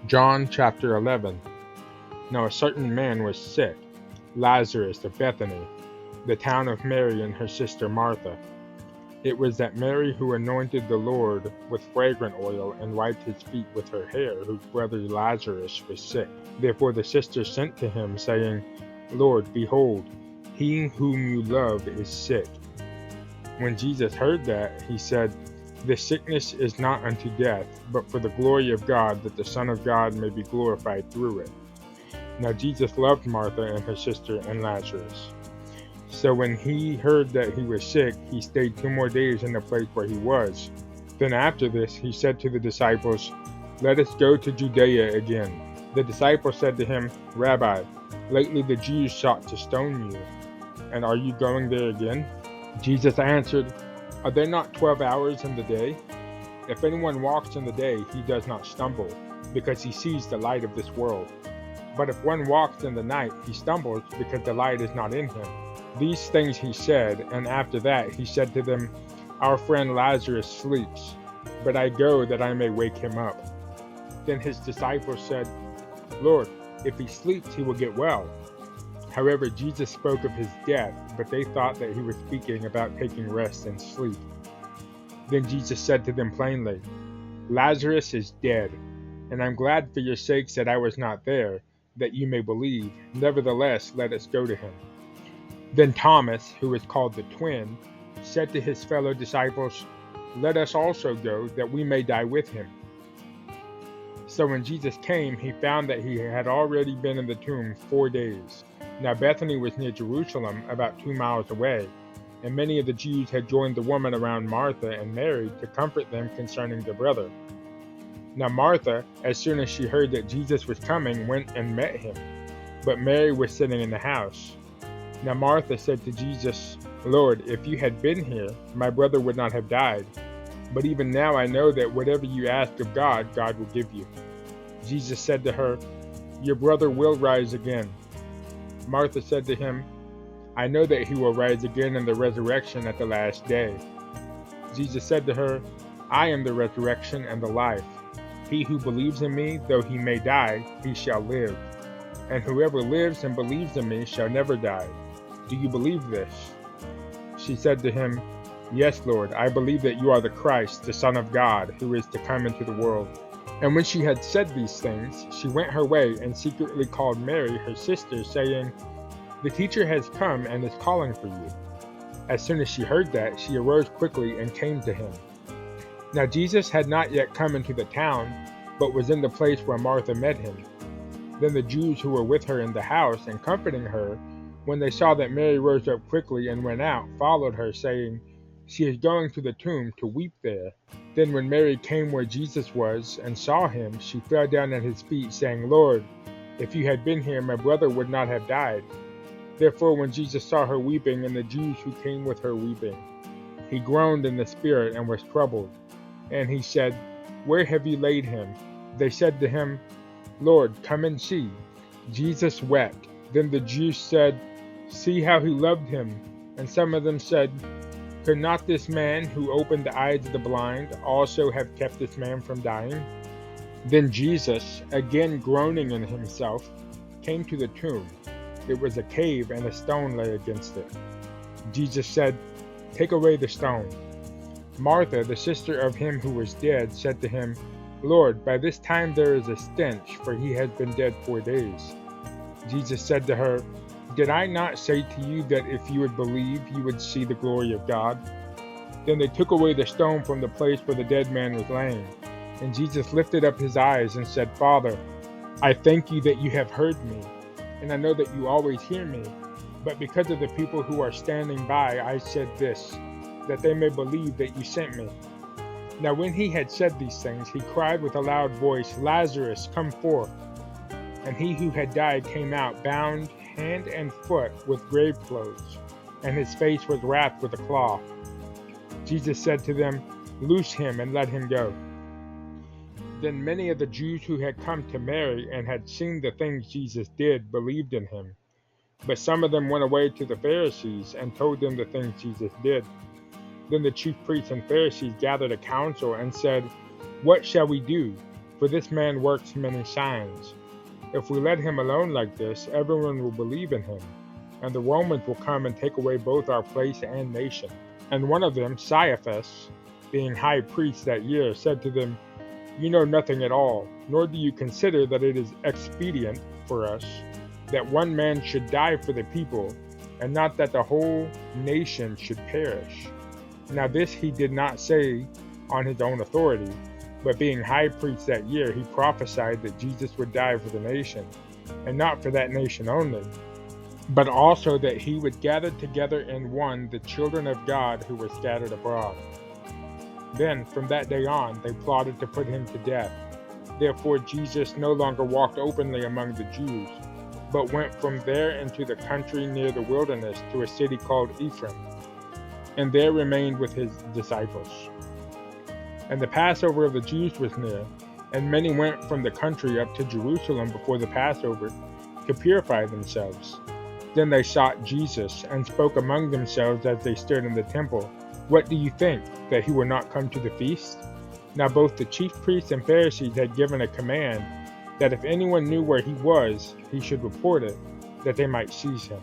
John chapter 11. Now a certain man was sick, Lazarus of Bethany, the town of Mary and her sister Martha. It was that Mary who anointed the Lord with fragrant oil and wiped his feet with her hair, whose brother Lazarus was sick. Therefore the sisters sent to him, saying, Lord, behold, he whom you love is sick. When Jesus heard that, he said, This sickness is not unto death, but for the glory of God, that the Son of God may be glorified through it. Now Jesus loved Martha and her sister and Lazarus. So when he heard that he was sick, he stayed 2 more days in the place where he was. Then after this, he said to the disciples, Let us go to Judea again. The disciples said to him, Rabbi, lately the Jews sought to stone you, and are you going there again? Jesus answered, Are there not 12 hours in the day? If anyone walks in the day, he does not stumble, because he sees the light of this world. But if one walks in the night, he stumbles, because the light is not in him. These things he said, and after that he said to them, Our friend Lazarus sleeps, but I go that I may wake him up. Then his disciples said, Lord, if he sleeps, he will get well. However, Jesus spoke of his death, but they thought that he was speaking about taking rest and sleep. Then Jesus said to them plainly, Lazarus is dead, and I'm glad for your sakes that I was not there, that you may believe. Nevertheless, let us go to him. Then Thomas, who is called the twin, said to his fellow disciples, Let us also go, that we may die with him. So when Jesus came, he found that he had already been in the tomb 4 days. Now Bethany was near Jerusalem, about 2 miles away, and many of the Jews had joined the woman around Martha and Mary to comfort them concerning their brother. Now Martha, as soon as she heard that Jesus was coming, went and met him, but Mary was sitting in the house. Now Martha said to Jesus, Lord, if you had been here, my brother would not have died. But even now I know that whatever you ask of God, God will give you. Jesus said to her, Your brother will rise again. Martha said to him, I know that he will rise again in the resurrection at the last day. Jesus said to her, I am the resurrection and the life. He who believes in me, though he may die, he shall live. And whoever lives and believes in me shall never die. Do you believe this? She said to him, Yes, Lord, I believe that you are the Christ, the Son of God, who is to come into the world. And when she had said these things, she went her way and secretly called Mary, her sister, saying, The teacher has come and is calling for you. As soon as she heard that, she arose quickly and came to him. Now Jesus had not yet come into the town, but was in the place where Martha met him. Then the Jews who were with her in the house and comforting her, when they saw that Mary rose up quickly and went out, followed her, saying, She is going to the tomb to weep there. Then when Mary came where Jesus was and saw him, she fell down at his feet, saying, Lord, if you had been here, my brother would not have died. Therefore when Jesus saw her weeping, and the Jews who came with her weeping, he groaned in the spirit and was troubled. And he said, Where have you laid him? They said to him, Lord, come and see. Jesus wept. Then the Jews said, See how he loved him. And some of them said, Could not this man who opened the eyes of the blind also have kept this man from dying? Then Jesus, again groaning in himself, came to the tomb. It was a cave, and a stone lay against it. Jesus said, Take away the stone. Martha, the sister of him who was dead, said to him, Lord, by this time there is a stench, for he has been dead 4 days. Jesus said to her, Did I not say to you that if you would believe, you would see the glory of God? Then they took away the stone from the place where the dead man was laying. And Jesus lifted up his eyes and said, Father, I thank you that you have heard me, and I know that you always hear me. But because of the people who are standing by, I said this, that they may believe that you sent me. Now when he had said these things, he cried with a loud voice, Lazarus, come forth. And he who had died came out, bound hand and foot with grave clothes, and his face was wrapped with a cloth. Jesus said to them, Loose him and let him go. Then many of the Jews who had come to Mary and had seen the things Jesus did believed in him. But some of them went away to the Pharisees and told them the things Jesus did. Then the chief priests and Pharisees gathered a council and said, What shall we do? for this man works many signs. If we let him alone like this, everyone will believe in him, and the Romans will come and take away both our place and nation." And one of them, Caiaphas, being high priest that year, said to them, "You know nothing at all, nor do you consider that it is expedient for us that one man should die for the people, and not that the whole nation should perish." Now this he did not say on his own authority, but being high priest that year, he prophesied that Jesus would die for the nation, and not for that nation only, but also that he would gather together in one the children of God who were scattered abroad. Then, from that day on, they plotted to put him to death. Therefore Jesus no longer walked openly among the Jews, but went from there into the country near the wilderness to a city called Ephraim, and there remained with his disciples. And the Passover of the Jews was near, and many went from the country up to Jerusalem before the Passover to purify themselves. Then they sought Jesus, and spoke among themselves as they stood in the temple, "What do you think, that he will not come to the feast?" Now both the chief priests and Pharisees had given a command that if anyone knew where he was, he should report it, that they might seize him.